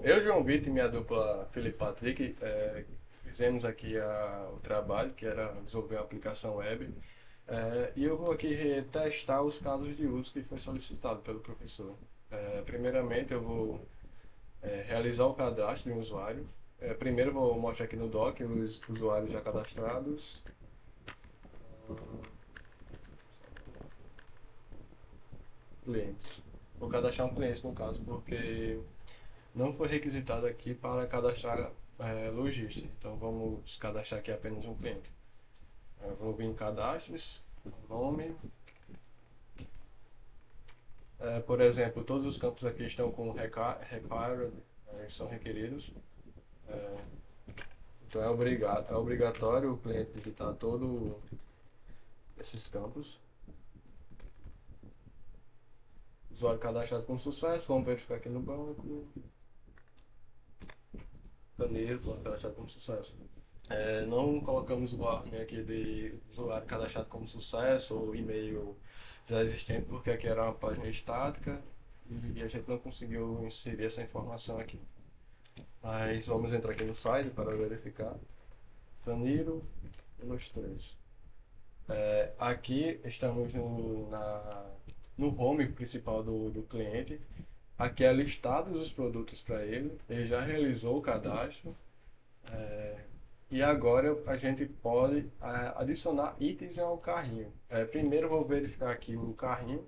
eu, João Vitor e minha dupla Felipe Patrick, fizemos aqui o trabalho, que era desenvolver uma aplicação web, e eu vou aqui testar os casos de uso que foi solicitado pelo professor. Primeiramente, eu vou realizar o cadastro de um usuário. Primeiro, eu vou mostrar aqui no doc os usuários já cadastrados. Clientes. Vou cadastrar um cliente no caso, porque não foi requisitado aqui para cadastrar lojista. Então vamos cadastrar aqui apenas um cliente. Vou vir em cadastros, nome. Por exemplo, todos os campos aqui estão com required, são requeridos. Então é obrigatório o cliente digitar todos esses campos. Usuário cadastrado com sucesso, vamos verificar aqui no banco. Janeiro, cadastrado como sucesso. Não colocamos o warning aqui de usuário cadastrado como sucesso ou e-mail já existente, porque aqui era uma página estática e a gente não conseguiu inserir essa informação aqui. Mas vamos entrar aqui no site para verificar. Janeiro, ilustres. Aqui estamos no home principal do cliente. Aqui é listado os produtos para ele. Ele já realizou o cadastro. E agora a gente pode adicionar itens ao carrinho. Primeiro eu vou verificar aqui o carrinho.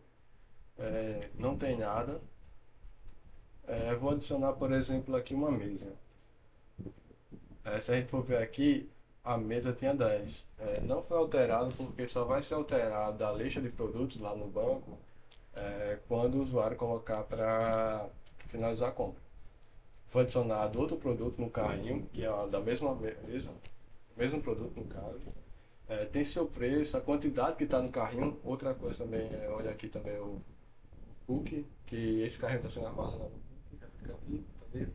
Não tem nada. Vou adicionar, por exemplo, aqui uma mesa. Se a gente for ver aqui, a mesa tinha 10. Não foi alterado porque só vai ser alterado da lista de produtos lá no banco quando o usuário colocar para finalizar a compra. Foi adicionado outro produto no carrinho, que é da mesma mesa, mesmo produto no caso. Tem seu preço, a quantidade que está no carrinho. Outra coisa também, olha aqui também o cookie, que esse carrinho está sendo armazenado no cookie.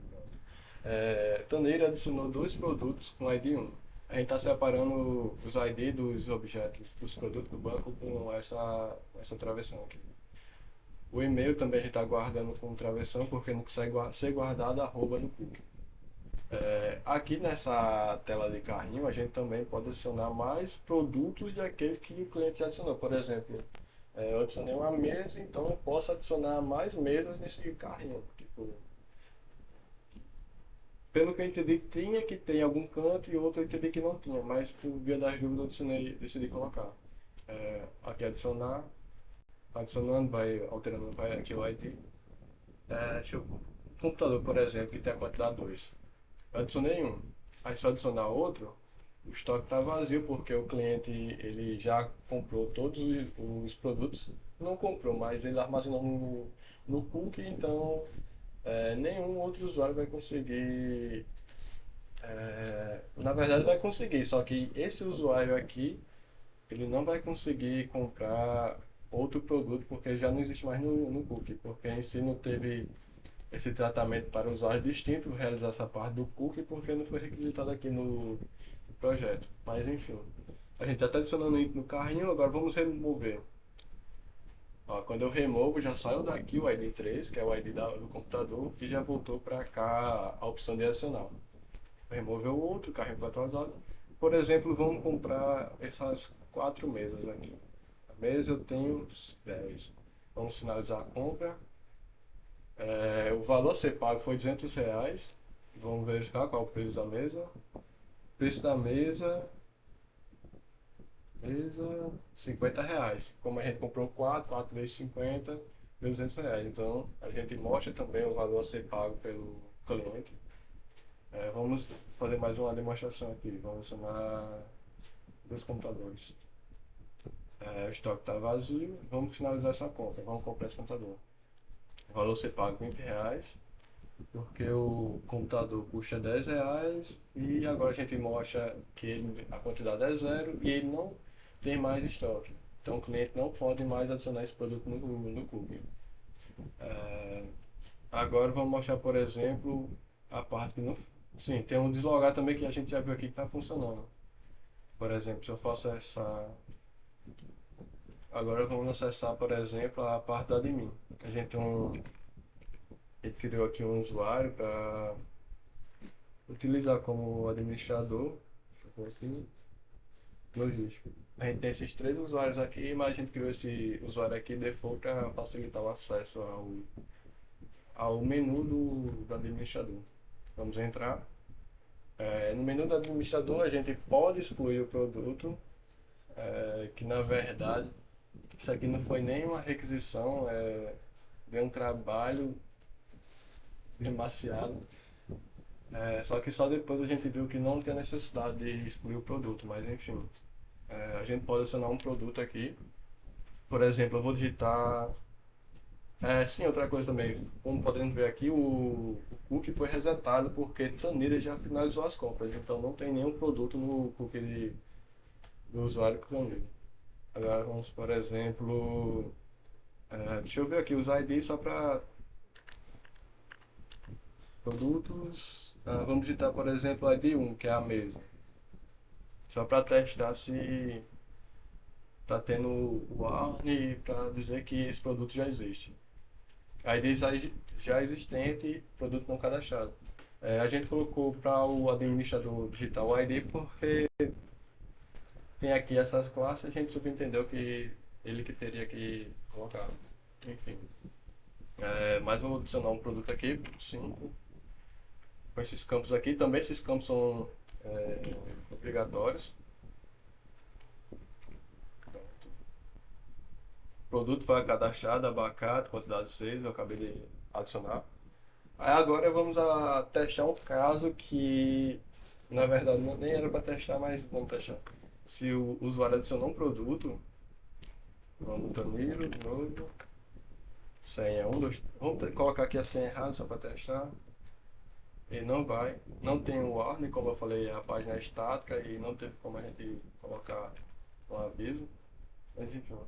Taneiro adicionou dois produtos com ID 1. A gente está separando os ID dos objetos, dos produtos do banco com essa travessão aqui. O e-mail também a gente está guardando com travessão porque não consegue ser guardado arroba no cookie. Aqui nessa tela de carrinho a gente também pode adicionar mais produtos daquele que o cliente já adicionou. Por exemplo, eu adicionei uma mesa, então eu posso adicionar mais mesas nesse carrinho. Tipo, pelo que eu entendi, tinha que ter em algum canto e outro eu entendi que não tinha, mas por via das dúvidas eu decidi colocar. Aqui adicionar, adicionando, vai alterando vai aqui o ID. Deixa eu, computador, por exemplo, que tem a quantidade 2. Eu adicionei um. Aí se eu adicionar outro, o estoque está vazio porque o cliente ele já comprou todos os produtos. Não comprou, mas ele armazenou no cookie, então nenhum outro usuário vai conseguir. Na verdade vai conseguir, só que esse usuário aqui ele não vai conseguir comprar outro produto porque já não existe mais no cookie, porque em si não teve esse tratamento para usuários distintos realizar essa parte do cookie porque não foi requisitado aqui no projeto. Mas enfim, a gente já está adicionando isso no carrinho, agora vamos remover. Quando eu removo, já saiu daqui o ID 3, que é o ID do computador, e já voltou para cá a opção de adicional. Remover o outro, carrinho foi atualizado. Por exemplo, vamos comprar essas 4 mesas aqui. A mesa eu tenho 10. Vamos finalizar a compra. O valor a ser pago foi R$ 200. Vamos verificar qual é o preço da mesa. Preço da mesa R$ 50. Como a gente comprou 4 vezes 50, deu R$ 200. Então a gente mostra também o valor a ser pago pelo cliente. Vamos fazer mais uma demonstração aqui. Vamos adicionar dois computadores. O estoque está vazio. Vamos finalizar essa compra. Vamos comprar esse computador. O valor a ser pago R$ 20. Porque o computador custa R$ 10 e agora a gente mostra que a quantidade é zero e ele não tem mais estoque. Então o cliente não pode mais adicionar esse produto no cookie. Agora vamos mostrar, por exemplo, a parte que não. Sim, tem um deslogar também que a gente já viu aqui que está funcionando. Por exemplo, se eu for acessar. Agora vamos acessar, por exemplo, a parte da admin. A gente tem ele criou aqui um usuário para utilizar como administrador, assim, logístico. A gente tem esses três usuários aqui, mas a gente criou esse usuário aqui default para facilitar o acesso ao menu do administrador. Vamos entrar. No menu do administrador a gente pode excluir o produto, que na verdade isso aqui não foi nenhuma requisição, deu um trabalho demasiado. Só que só depois a gente viu que não tinha necessidade de excluir o produto, mas enfim. A gente pode adicionar um produto aqui. Por exemplo, eu vou digitar. Sim, outra coisa também. Como podemos ver aqui, o cookie foi resetado porque Tanira já finalizou as compras. Então não tem nenhum produto no cookie do usuário Tanira. Agora vamos, por exemplo. Deixa eu ver aqui os IDs só para produtos. Vamos digitar, por exemplo, o ID 1, que é a mesa. Só para testar se está tendo o warning para dizer que esse produto já existe. ID já existente, produto não cadastrado. A gente colocou para o administrador digital o ID porque tem aqui essas classes, a gente subentendeu que ele que teria que colocar. Enfim. Mas vou adicionar um produto aqui, 5, com esses campos aqui. Também esses campos são obrigatórios. Produto foi cadastrado, abacate, quantidade 6, eu acabei de adicionar. Aí agora vamos testar um caso que, na verdade, nem era para testar, mas vamos testar. Se o usuário adicionou um produto, vamos Danilo, de novo, senha 1, 2, vamos colocar aqui a senha errada só para testar. Ele não vai, não tem o warning, como eu falei, a página é estática e não teve como a gente colocar um aviso. Mas enfim,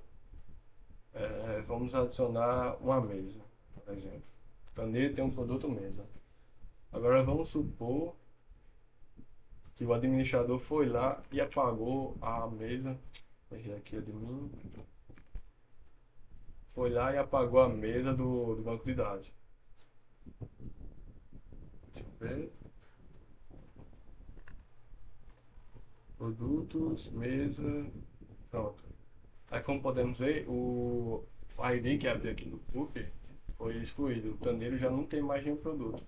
vamos adicionar uma mesa, por exemplo. Então nele tem um produto mesa. Agora vamos supor que o administrador foi lá e apagou a mesa. Errei aqui de mim. Foi lá e apagou a mesa do banco de dados. Deixa eu ver. Produtos, mesa. Pronto. Aí como podemos ver, o ID que abriu aqui no cookie foi excluído. O Tandeiro já não tem mais nenhum produto.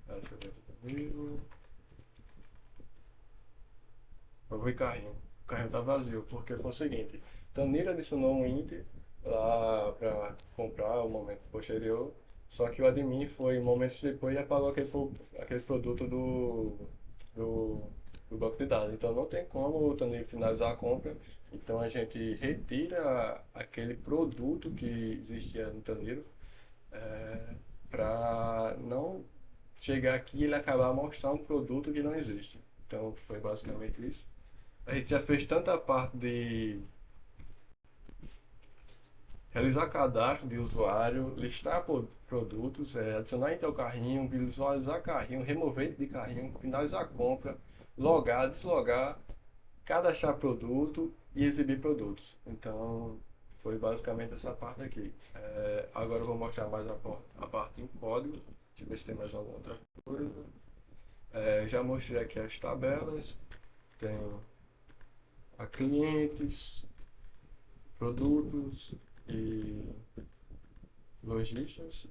Deixa eu ver aqui comigo. Vou ver carrinho. O carrinho tá vazio, porque foi o seguinte. Tandeiro adicionou um int lá para comprar o momento posterior. Só que o admin foi momentos depois e apagou aquele produto do, do banco de dados. Então não tem como o Tandeiro finalizar a compra. Então a gente retira aquele produto que existia no Tandeiro para não chegar aqui e ele acabar mostrar um produto que não existe. Então foi basicamente isso. A gente já fez tanta parte de realizar cadastro de usuário, listar produtos, adicionar em teu carrinho, visualizar carrinho, remover de carrinho, finalizar a compra, logar, deslogar, cadastrar produto e exibir produtos. Então foi basicamente essa parte aqui. Agora eu vou mostrar mais a parte em código. Deixa eu ver se tem mais alguma outra coisa. Já mostrei aqui as tabelas. Tem a clientes, produtos e lojistas.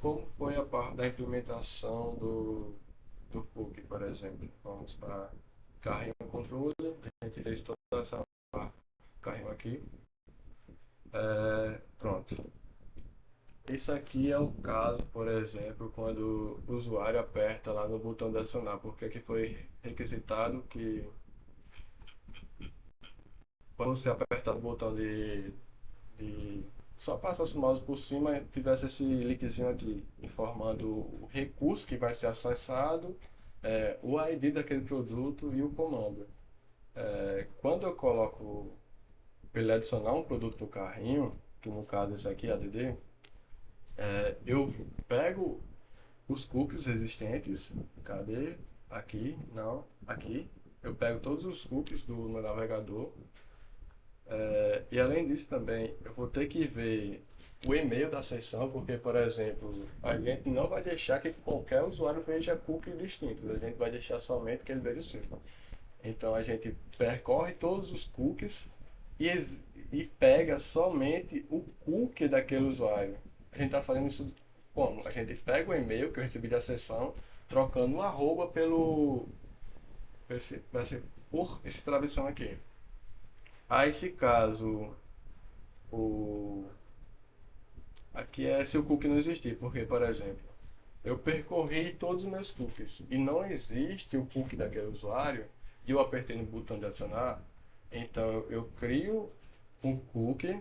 Como foi a parte da implementação do cookie, por exemplo? Vamos para carrinho controle, a gente fez toda essa parte do carrinho aqui. Pronto. Isso aqui é o caso, por exemplo, quando o usuário aperta lá no botão de adicionar, porque aqui foi requisitado que quando você apertar o botão de só passasse o mouse por cima, tivesse esse linkzinho aqui, informando o recurso que vai ser acessado, o ID daquele produto e o comando. Quando eu coloco para ele adicionar um produto no carrinho, que no caso esse aqui, ADD, eu pego os cookies existentes, cadê? Aqui, não, aqui. Eu pego todos os cookies do meu navegador. E além disso também, eu vou ter que ver o e-mail da sessão, porque, por exemplo, a gente não vai deixar que qualquer usuário veja cookies distintos, a gente vai deixar somente que ele veja o seu. Então a gente percorre todos os cookies e pega somente o cookie daquele usuário. A gente está fazendo isso como? A gente pega o e-mail que eu recebi da sessão, trocando o arroba por esse travessão aqui. Aí, se caso o aqui é se o cookie não existir, porque, por exemplo, eu percorri todos os meus cookies e não existe o cookie daquele usuário e eu apertei no botão de adicionar, então eu crio um cookie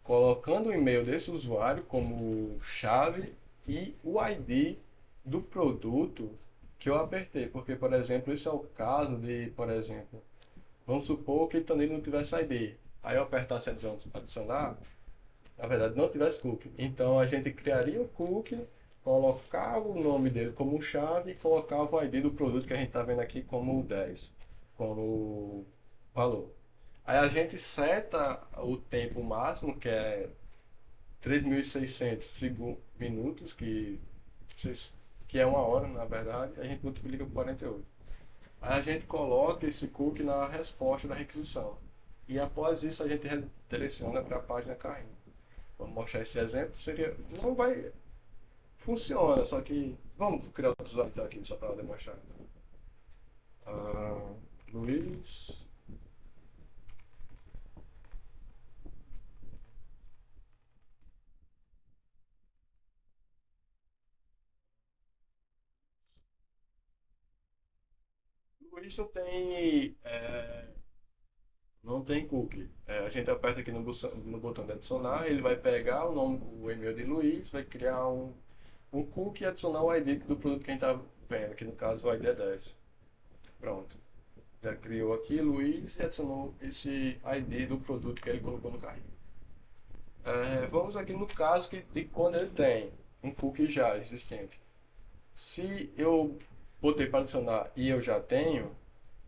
colocando o e-mail desse usuário como chave e o ID do produto que eu apertei, porque, por exemplo, esse é o caso de, por exemplo, vamos supor que ele não tivesse ID, aí eu apertasse adicionar, na verdade não tivesse cookie. Então a gente criaria um cookie, colocava o nome dele como chave e colocava o ID do produto que a gente está vendo aqui como 10, como valor. Aí a gente seta o tempo máximo, que é 3.600 minutos, que é uma hora na verdade, a gente multiplica por 48. Aí a gente coloca esse cookie na resposta da requisição. E após isso a gente redireciona para a página carrinho. Vamos mostrar esse exemplo. Seria, não vai, funciona, só que vamos criar outros usuários então aqui só para demonstrar. Ah, Luiz. Luiz não tem cookie. A gente aperta aqui no botão de adicionar, ele vai pegar o nome, o e-mail de Luiz, vai criar um cookie e adicionar o ID do produto que a gente está vendo, que no caso o ID é 10. Pronto. Já criou aqui Luiz e adicionou esse ID do produto que ele colocou no carrinho. Vamos aqui no caso de quando ele tem um cookie já existente. Se eu botei para adicionar e eu já tenho,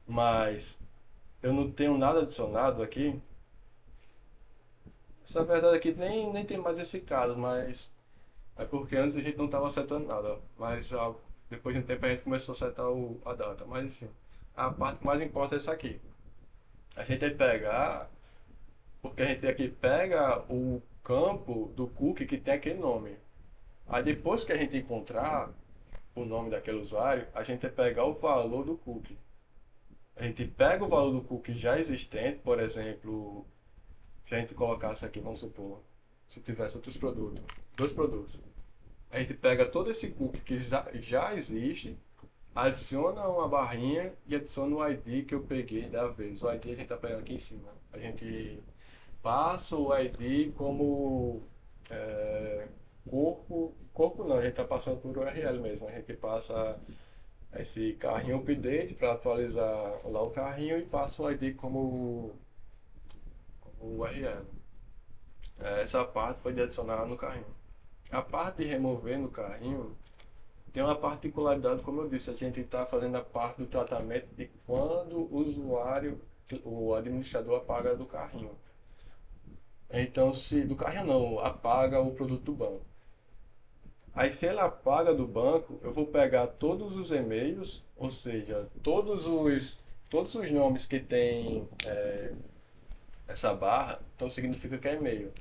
mas eu não tenho nada adicionado aqui, essa verdade aqui nem tem mais esse caso, mas é porque antes a gente não estava acertando nada. Mas depois de um tempo a gente começou a acertar a data. Mas enfim, a parte que mais importa é essa aqui. A gente vai pegar, porque a gente aqui pega o campo do cookie que tem aquele nome. Aí depois que a gente encontrar o nome daquele usuário, a gente vai pegar o valor do cookie. A gente pega o valor do cookie já existente, por exemplo, se a gente colocasse aqui, vamos supor, se tivesse outros produtos, dois produtos. A gente pega todo esse cookie que já existe, adiciona uma barrinha e adiciona o ID que eu peguei da vez. O ID a gente está pegando aqui em cima. A gente passa o ID como é, corpo não, a gente está passando por URL mesmo. A gente passa esse carrinho update para atualizar lá o carrinho e passa o ID como URL. Essa parte foi de adicionar no carrinho. A parte de remover no carrinho tem uma particularidade, como eu disse, a gente está fazendo a parte do tratamento de quando o usuário, o administrador apaga do carrinho. Então, se do carrinho não, apaga o produto do banco. Aí, se ele apaga do banco, eu vou pegar todos os e-mails, ou seja, todos os nomes que tem essa barra, então significa que é e-mail.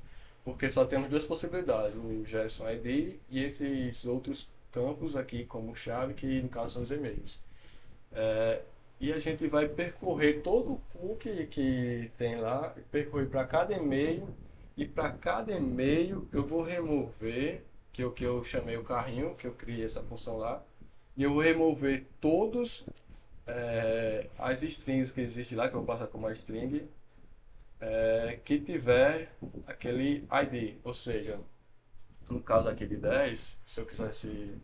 Porque só temos duas possibilidades, o JSON ID e esses outros campos aqui como chave, que no caso são os e-mails. E a gente vai percorrer todo o cookie que tem lá, percorrer para cada e-mail, e para cada e-mail eu vou remover, que é o que eu chamei o carrinho, que eu criei essa função lá, e eu vou remover todos as strings que existem lá, que eu vou passar como uma string, que tiver aquele ID, ou seja, no caso aqui de 10, se eu quisesse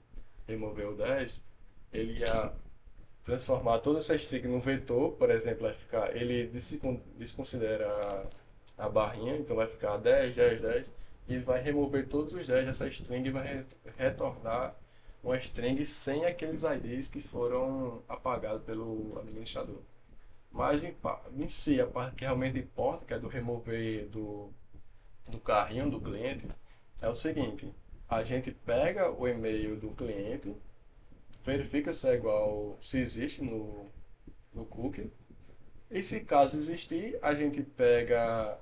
remover o 10, ele ia transformar toda essa string num vetor, por exemplo, vai ficar, ele desconsidera a barrinha, então vai ficar 10, 10, 10, e vai remover todos os 10 dessa string e vai retornar uma string sem aqueles IDs que foram apagados pelo administrador. Mas em si, a parte que realmente importa, que é do remover do carrinho do cliente é o seguinte: a gente pega o e-mail do cliente, verifica se é igual, se existe no cookie, e se caso existir, a gente pega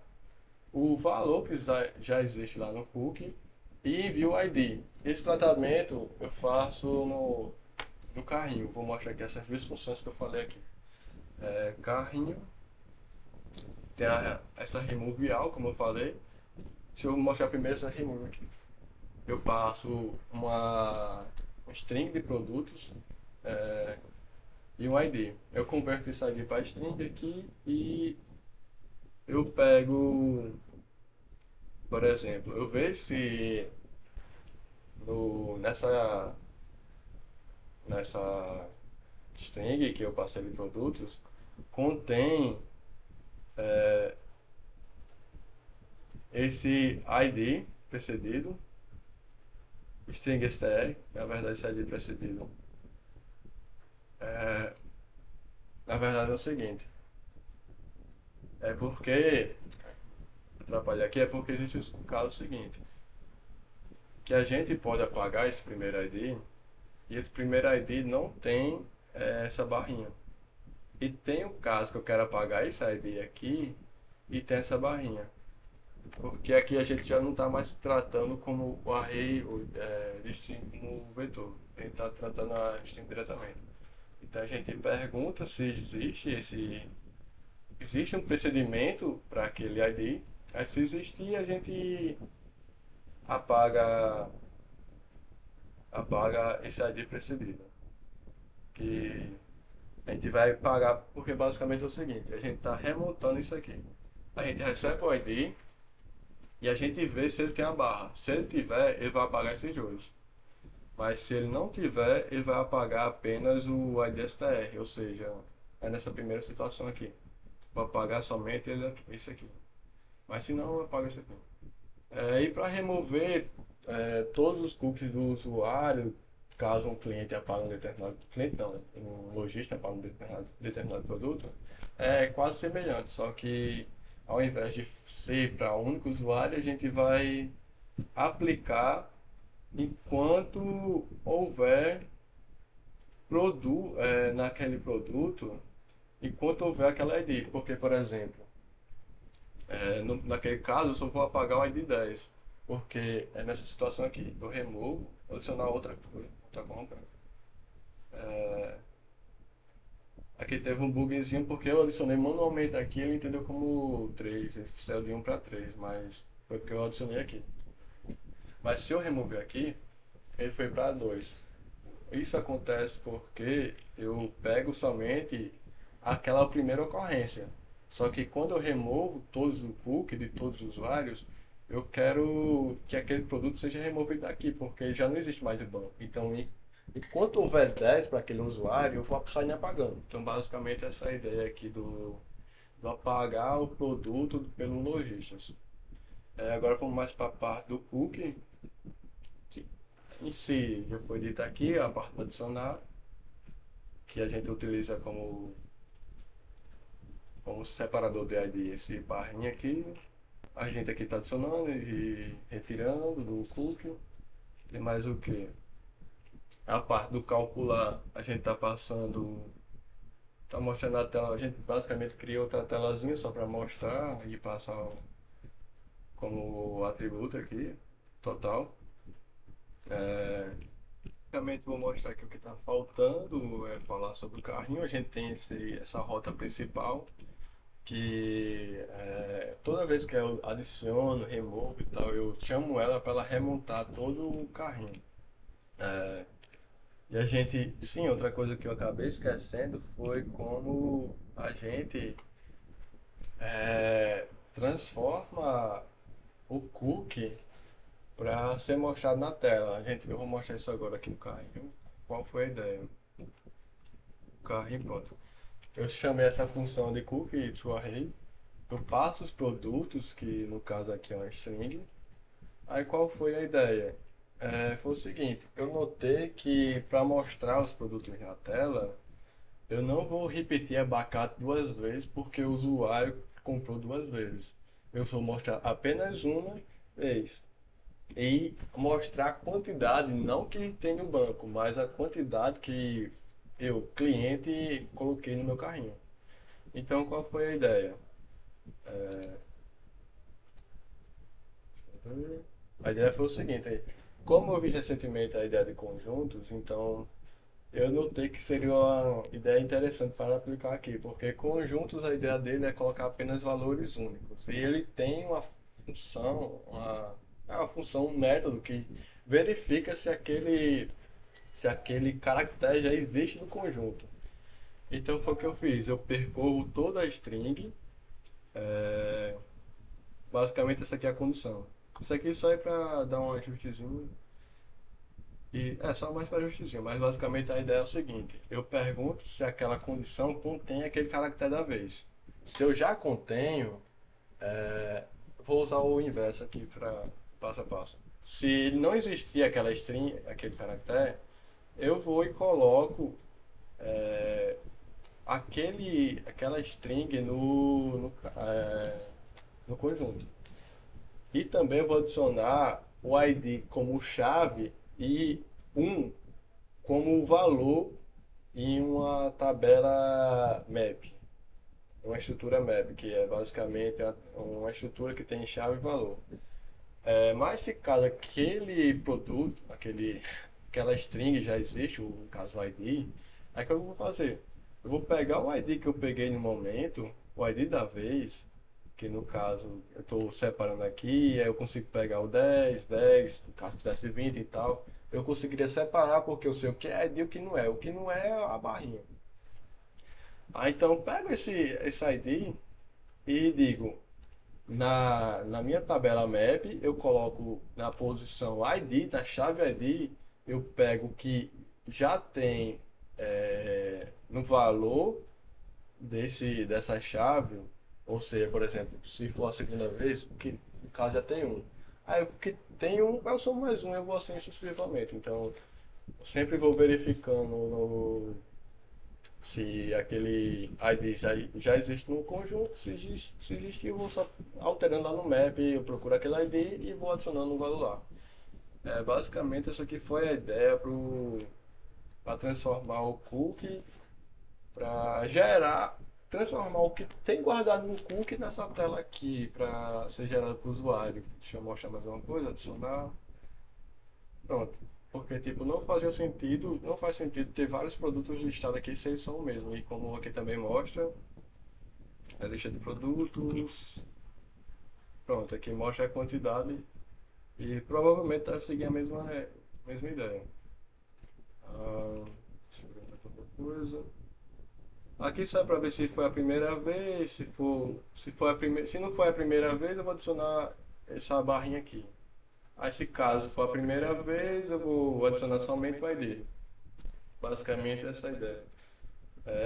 o valor que já existe lá no cookie e envia o ID. Esse tratamento eu faço no carrinho. Vou mostrar aqui essas duas funções que eu falei aqui. Carrinho, tem essa remove all, como eu falei. Deixa eu mostrar primeiro essa remove aqui. Eu passo um string de produtos e um ID. Eu converto esse ID para string aqui e eu pego, por exemplo, eu vejo se nessa string que eu passei de produtos contém é, esse ID precedido, string str, na verdade esse ID precedido. Na verdade é o seguinte, é porque, atrapalhar aqui, é porque existe o caso seguinte, que a gente pode apagar esse primeiro ID e esse primeiro ID não tem essa barrinha. E tem o caso que eu quero apagar esse ID aqui e tem essa barrinha. Porque aqui a gente já não está mais tratando como o array de string como vetor. A gente está tratando a string diretamente. Então a gente pergunta se existe um procedimento para aquele ID. Aí se existir, a gente apaga, apaga esse ID precedido. Que a gente vai pagar, porque basicamente é o seguinte, a gente está remontando isso aqui. A gente recebe o ID e a gente vê se ele tem a barra. Se ele tiver, ele vai apagar esses dois. Mas se ele não tiver, ele vai apagar apenas o IDSTR, ou seja, é nessa primeira situação aqui. Vai apagar somente esse aqui. Mas se não, apaga esse aqui. E para remover todos os cookies do usuário, caso um cliente apague um determinado cliente, não, um lojista apague um determinado produto, é quase semelhante, só que ao invés de ser para um único usuário, a gente vai aplicar enquanto houver naquele produto, enquanto houver aquela ID. Porque, por exemplo, naquele caso, eu só vou apagar o ID 10, porque é nessa situação aqui. Eu removo, adicionar outra compra. Aqui teve um bugzinho porque eu adicionei manualmente aqui, ele entendeu como 3, ele saiu de 1 para 3, mas foi porque eu adicionei aqui. Mas se eu remover aqui, ele foi para 2. Isso acontece porque eu pego somente aquela primeira ocorrência. Só que quando eu removo todos o cookie de todos os usuários, eu quero que aquele produto seja removido daqui, porque já não existe mais o banco. Então, enquanto houver 10 para aquele usuário, eu vou sair apagando. Então, basicamente, essa é a ideia aqui do apagar o produto pelo lojista. Agora vamos mais para a parte do cookie. Em si, já foi dito aqui, a parte do adicionar, que a gente utiliza como separador de ID esse barrinha aqui. A gente aqui está adicionando e retirando do cookie. Tem mais o que? A parte do calcular, a gente está passando, está mostrando a tela, a gente basicamente cria outra telazinha só para mostrar e passar como atributo aqui, total. Basicamente vou mostrar aqui o que está faltando, falar sobre o carrinho. A gente tem essa rota principal que toda vez que eu adiciono, removo e tal, eu chamo ela para ela remontar todo o carrinho. E a gente, sim, outra coisa que eu acabei esquecendo foi como a gente transforma o cookie para ser mostrado na tela. Eu vou mostrar isso agora aqui no carrinho. Qual foi a ideia? O carrinho, pronto. Eu chamei essa função de cookie toArray. Eu passo os produtos, que no caso aqui é uma string. Aí qual foi a ideia? Foi o seguinte, eu notei que para mostrar os produtos na tela, eu não vou repetir abacate duas vezes porque o usuário comprou duas vezes. eu vou mostrar apenas uma vez. E mostrar a quantidade, não que tem no banco, mas a quantidade que eu, cliente, coloquei no meu carrinho. Então, qual foi a ideia? É, a ideia foi o seguinte, como eu vi recentemente a ideia de conjuntos, então eu notei que seria uma ideia interessante para aplicar aqui, porque conjuntos a ideia dele é colocar apenas valores únicos. E ele tem uma função, uma função, um método que verifica se aquele caractere já existe no conjunto. Então foi o que eu fiz, eu percorro toda a string, é, basicamente essa aqui é a condição. Isso aqui só é para dar um ajustezinho. E é só mais para justizinho, mas basicamente a ideia é o seguinte: eu pergunto se aquela condição contém aquele caractere da vez. Se eu já contenho, vou usar o inverso aqui para passo a passo. Se não existir aquela string, aquele caractere, eu vou e coloco é, aquela string no conjunto. E também vou adicionar o ID como chave e um como valor em uma tabela map, uma estrutura map, que é basicamente uma estrutura que tem chave e valor. Mas se caso aquele produto, aquela string já existe, no caso o ID, aí o que eu vou fazer? Eu vou pegar o ID que eu peguei no momento, o ID da vez, que no caso eu estou separando aqui, aí eu consigo pegar o 10, 10, no caso tivesse 20 e tal, eu conseguiria separar porque eu sei o que é ID e o que não é a barrinha. Então eu pego esse ID e digo, na minha tabela map, eu coloco na posição ID, da chave ID, eu pego o que já tem no valor dessa chave, ou seja, por exemplo, se for a segunda vez, que no caso já tem um. Aí o que tem um, eu sou mais um, eu vou assim sucessivamente. Então, eu sempre vou verificando se aquele ID já existe no conjunto, se existe, eu vou só alterando lá no map, eu procuro aquele ID e vou adicionando um valor lá. Basicamente, essa aqui foi a ideia para transformar o cookie, para transformar o que tem guardado no cookie nessa tela aqui, para ser gerado para o usuário. Deixa eu mostrar mais uma coisa, adicionar. Pronto. Porque, tipo, não faz sentido ter vários produtos listados aqui se eles são o mesmo. E como aqui também mostra, a lista de produtos. Pronto, aqui mostra a quantidade e provavelmente deve seguir a mesma ideia. Deixa eu ver mais outra coisa. Aqui só é para ver se foi a primeira vez, se não foi a primeira vez, eu vou adicionar essa barrinha aqui. Aí se caso for a primeira vez, eu vou adicionar somente o ID. Basicamente essa é a ideia.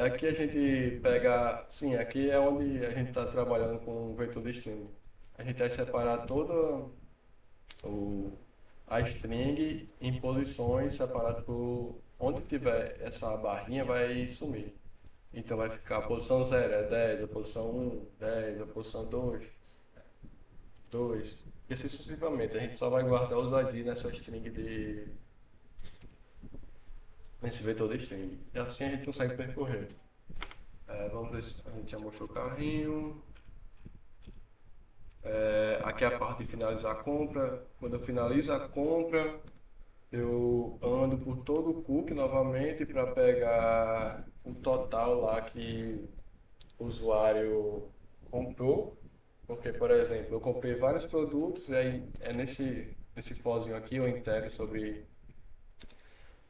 Aqui a gente pega, sim, aqui é onde a gente está trabalhando com o vetor de string. A gente vai separar toda a string em posições separadas por onde tiver essa barrinha vai sumir. Então vai ficar a posição 0 é 10, a posição 1, 10, a posição 2, 2. E assim sucessivamente. A gente só vai guardar os ID nessa string nesse vetor de string. E assim a gente consegue percorrer. Vamos ver se a gente já mostrou o carrinho. Aqui é a parte de finalizar a compra. Quando eu finalizo a compra, eu ando por todo o cookie novamente para pegar o total lá que o usuário comprou. Porque, por exemplo, eu comprei vários produtos e aí nesse forzinho aqui eu integro sobre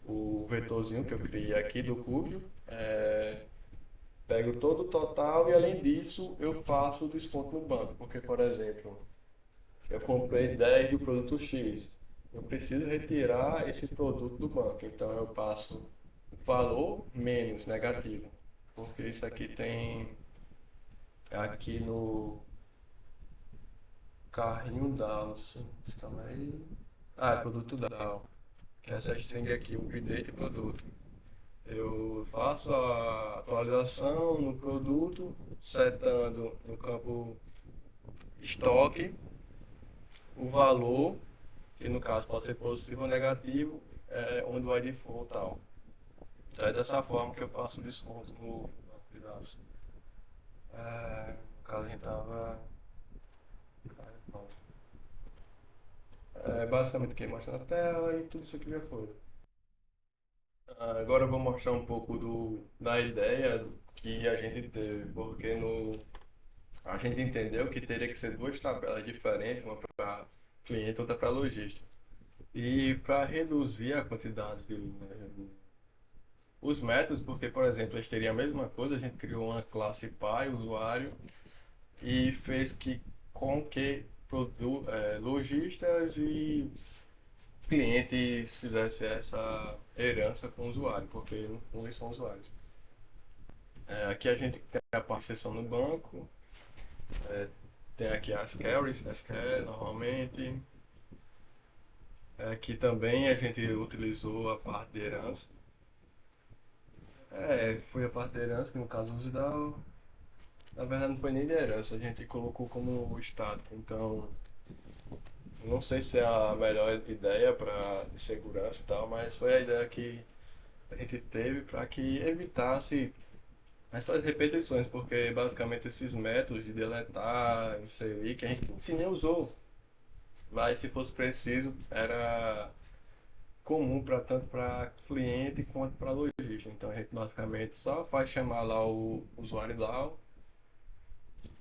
o vetorzinho que eu criei aqui do cookie. Pego todo o total e além disso eu faço o desconto no banco. Porque, por exemplo, eu comprei 10 do produto X. Eu preciso retirar esse produto do banco. Então eu passo o valor menos negativo. Porque isso aqui tem aqui no carrinho Dallas. Calma aí. É produto DAO. Que é essa string aqui, update produto. Eu faço a atualização no produto, setando no campo estoque o valor, que no caso pode ser positivo ou negativo, onde vai default tal. Então é dessa forma que eu faço o desconto no banco de dados. No caso a gente tava. Basicamente quem mostra na tela e tudo isso aqui já foi. Agora eu vou mostrar um pouco da ideia que a gente teve, porque a gente entendeu que teria que ser duas tabelas diferentes, uma para cliente e outra para lojista. E para reduzir a quantidade os métodos, porque, por exemplo, eles teriam a mesma coisa, a gente criou uma classe pai, usuário, e fez com que lojistas e clientes fizessem essa herança com o usuário, porque no fundo eles são usuários. Aqui a gente tem a parte de sessão no banco, tem aqui as carries, SQL normalmente. Aqui também a gente utilizou a parte de herança. Foi a parte de herança, que no caso usa na verdade não foi nem de herança, a gente colocou como estático. Então, não sei se é a melhor ideia para segurança e tal, mas foi a ideia que a gente teve para que evitasse essas repetições, porque basicamente esses métodos de deletar, inserir, que a gente se nem usou, mas se fosse preciso, era comum para tanto para cliente quanto para lojista. Então a gente basicamente só faz chamar lá o usuário lá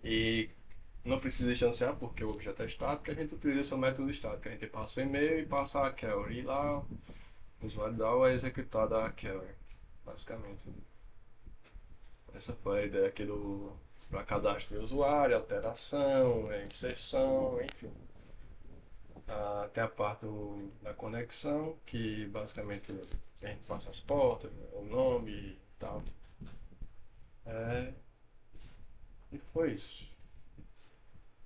e não precisa instanciar porque o objeto é estático, a gente utiliza seu método estático. A gente passa o e-mail e passa a query. E lá o usuário DAO é executado a query, basicamente. Essa foi a ideia aqui para cadastro de usuário, alteração, inserção, enfim. Tem a parte da conexão, que basicamente a gente passa as portas, o nome e tal. E foi isso.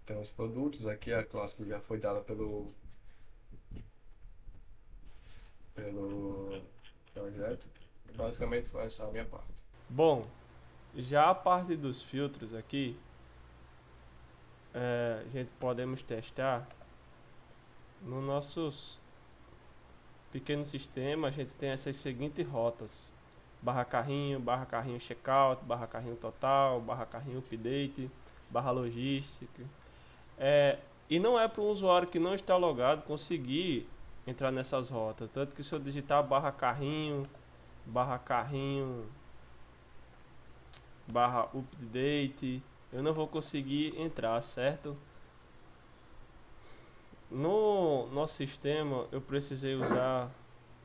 Tem os produtos, aqui a classe que já foi dada pelo projeto. Basicamente foi essa a minha parte. Bom, já a parte dos filtros aqui, a gente podemos testar no nossos pequeno sistema. A gente tem essas seguintes rotas: barra carrinho checkout, barra carrinho total, barra carrinho update, barra logística. E não é para um usuário que não está logado conseguir entrar nessas rotas. Tanto que se eu digitar barra carrinho, barra update, eu não vou conseguir entrar, certo? No nosso sistema eu precisei usar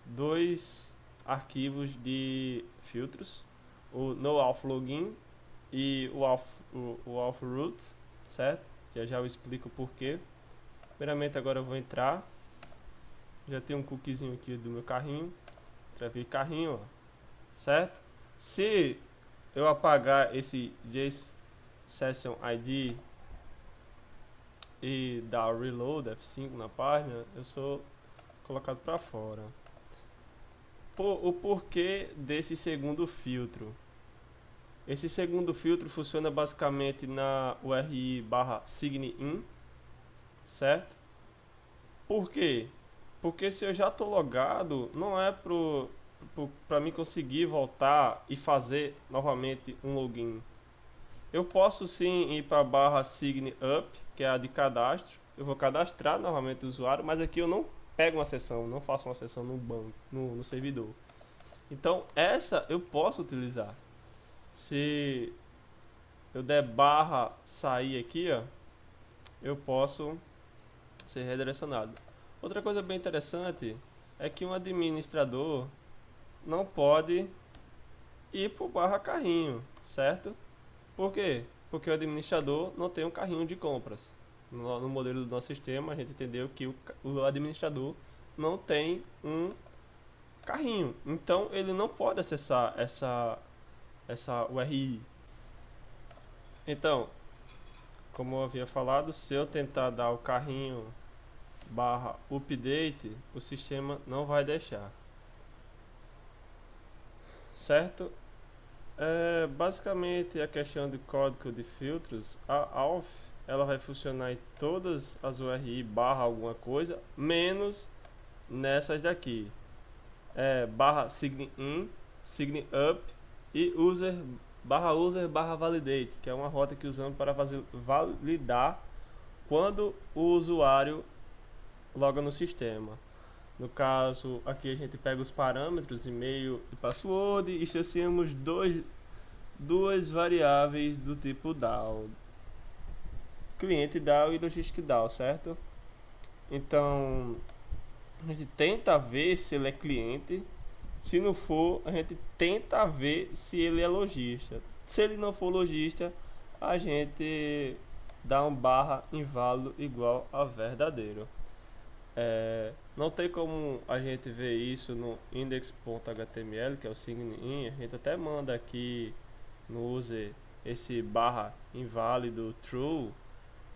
dois arquivos de filtros, o noauth-login e o auth-root, certo? Já eu explico o porquê. Primeiramente agora eu vou entrar, já tem um cookiezinho aqui do meu carrinho, travei carrinho, ó, certo? Se eu apagar esse JSession ID e dar reload F5 na página, eu sou colocado para fora. O porquê desse segundo filtro? Esse segundo filtro funciona basicamente na URI barra signin, certo? Por quê? Porque se eu já estou logado, não é para mim conseguir voltar e fazer novamente um login. Eu posso sim ir para a barra sign up, que é a de cadastro. Eu vou cadastrar novamente o usuário, mas aqui eu não pego uma sessão, não faço uma sessão no banco, no servidor. Então essa eu posso utilizar. Se eu der barra sair aqui, ó, eu posso ser redirecionado. Outra coisa bem interessante é que um administrador não pode ir para o barra carrinho, certo? Por quê? Porque o administrador não tem um carrinho de compras. No modelo do nosso sistema, a gente entendeu que o administrador não tem um carrinho. Então, ele não pode acessar essa URI. Então, como eu havia falado, se eu tentar dar o carrinho barra update, o sistema não vai deixar. Certo? Basicamente a questão de código de filtros, a ALF ela vai funcionar em todas as URI barra alguma coisa, menos nessas daqui. Barra sign in, sign up e user barra validate, que é uma rota que usamos para validar quando o usuário loga no sistema. No caso, aqui a gente pega os parâmetros e-mail e password e estabelecemos duas variáveis do tipo DAO, cliente DAO e logistic DAO, certo? Então, a gente tenta ver se ele é cliente. Se não for, a gente tenta ver se ele é lojista. Se ele não for lojista, a gente dá um barra inválido igual a verdadeiro. Não tem como a gente ver isso no index.html, que é o sign-in. A gente até manda aqui no user esse barra inválido true.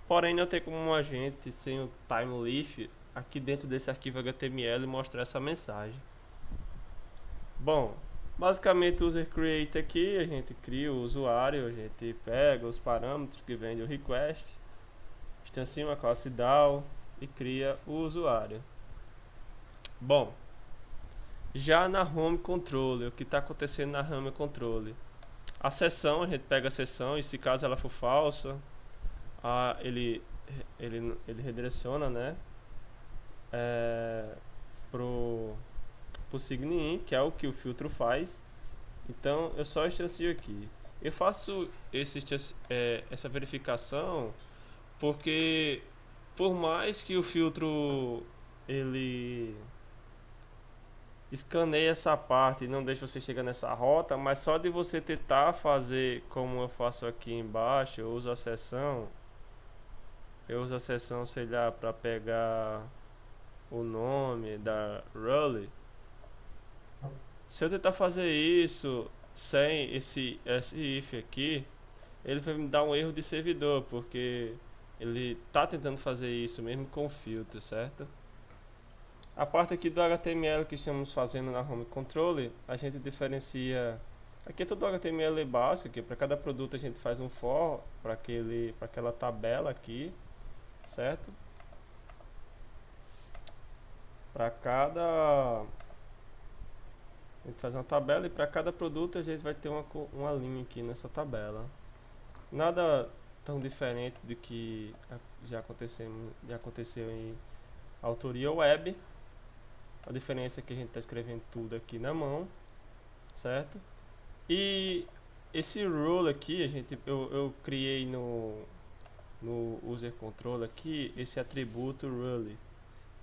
Porém, não tem como a gente, sem o timeleaf, aqui dentro desse arquivo HTML, mostrar essa mensagem. Bom, basicamente o user create aqui, a gente cria o usuário, a gente pega os parâmetros que vem do request, instancia uma classe DAO e cria o usuário. Bom, já na home controller, o que está acontecendo na home controller? A sessão, a gente pega a sessão e se caso ela for falsa, ele redireciona, né, pro sign-in, que é o que o filtro faz. Então eu só instancio aqui. Eu faço essa verificação porque por mais que o filtro ele escaneie essa parte e não deixe você chegar nessa rota, mas só de você tentar fazer como eu faço aqui embaixo, eu uso a seção, sei lá, para pegar o nome da role. Se eu tentar fazer isso sem esse if aqui, ele vai me dar um erro de servidor, porque ele tá tentando fazer isso mesmo com filtro, certo? A parte aqui do HTML que estamos fazendo na Home Controller, a gente diferencia. Aqui é todo o HTML básico, que para cada produto a gente faz um for para aquela tabela aqui, certo? Para cada a gente faz uma tabela e para cada produto a gente vai ter uma linha aqui nessa tabela. Nada tão diferente do que já aconteceu em autoria web. A diferença é que a gente está escrevendo tudo aqui na mão, certo? E esse rule aqui, eu criei no user control aqui esse atributo rule,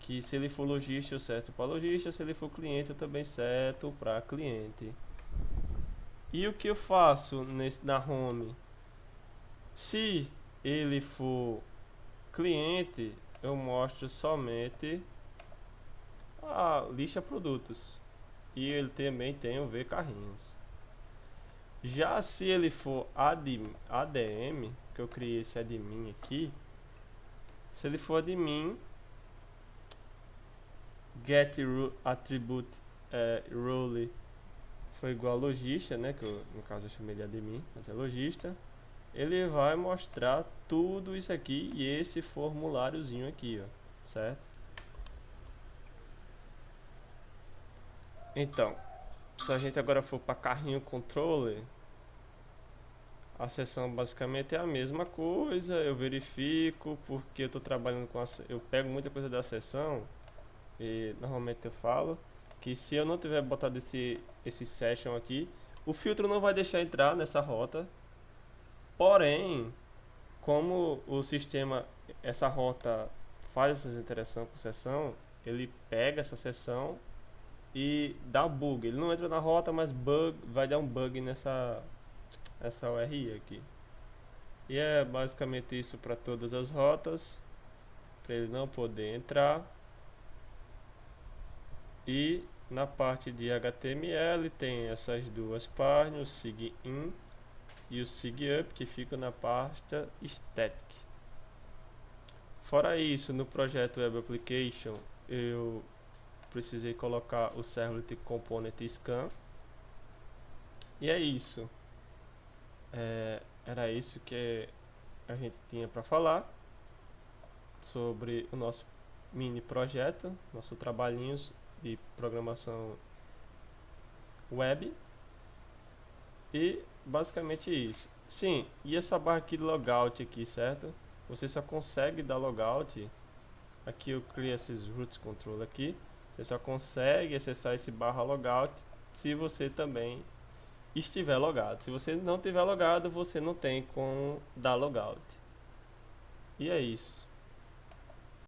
que se ele for lojista eu seto para lojista, se ele for cliente eu também seto para cliente. E o que eu faço na home? Se ele for cliente, eu mostro somente a lista produtos. E ele também tem o ver carrinhos. Já se ele for ADM, que eu criei esse admin aqui, se ele for admin, get attribute role foi igual a lojista, né? Que no caso eu chamei de admin, mas é lojista. Ele vai mostrar tudo isso aqui e esse formuláriozinho aqui, ó, certo? Então, se a gente agora for para carrinho controller, a seção basicamente é a mesma coisa. Eu verifico porque eu estou trabalhando com eu pego muita coisa da seção e normalmente eu falo que se eu não tiver botado esse session aqui, o filtro não vai deixar entrar nessa rota. Porém, como o sistema, essa rota faz essas interações com a seção, ele pega essa seção e dá bug. Ele não entra na rota, mas vai dar um bug nessa URI aqui. E é basicamente isso para todas as rotas, para ele não poder entrar. E na parte de HTML tem essas duas páginas, o sigin e o SIGUP, que ficam na pasta static. Fora isso, no projeto Web Application, eu precisei colocar o Servlet Component Scan. E é isso. Era isso que a gente tinha para falar sobre o nosso mini projeto, nosso trabalhinho de programação web. E basicamente isso. Sim, e essa barra aqui de logout aqui, certo? Você só consegue dar logout. Aqui eu criei esses root control aqui. Você só consegue acessar esse barra logout se você também estiver logado. Se você não tiver logado, você não tem como dar logout. E é isso.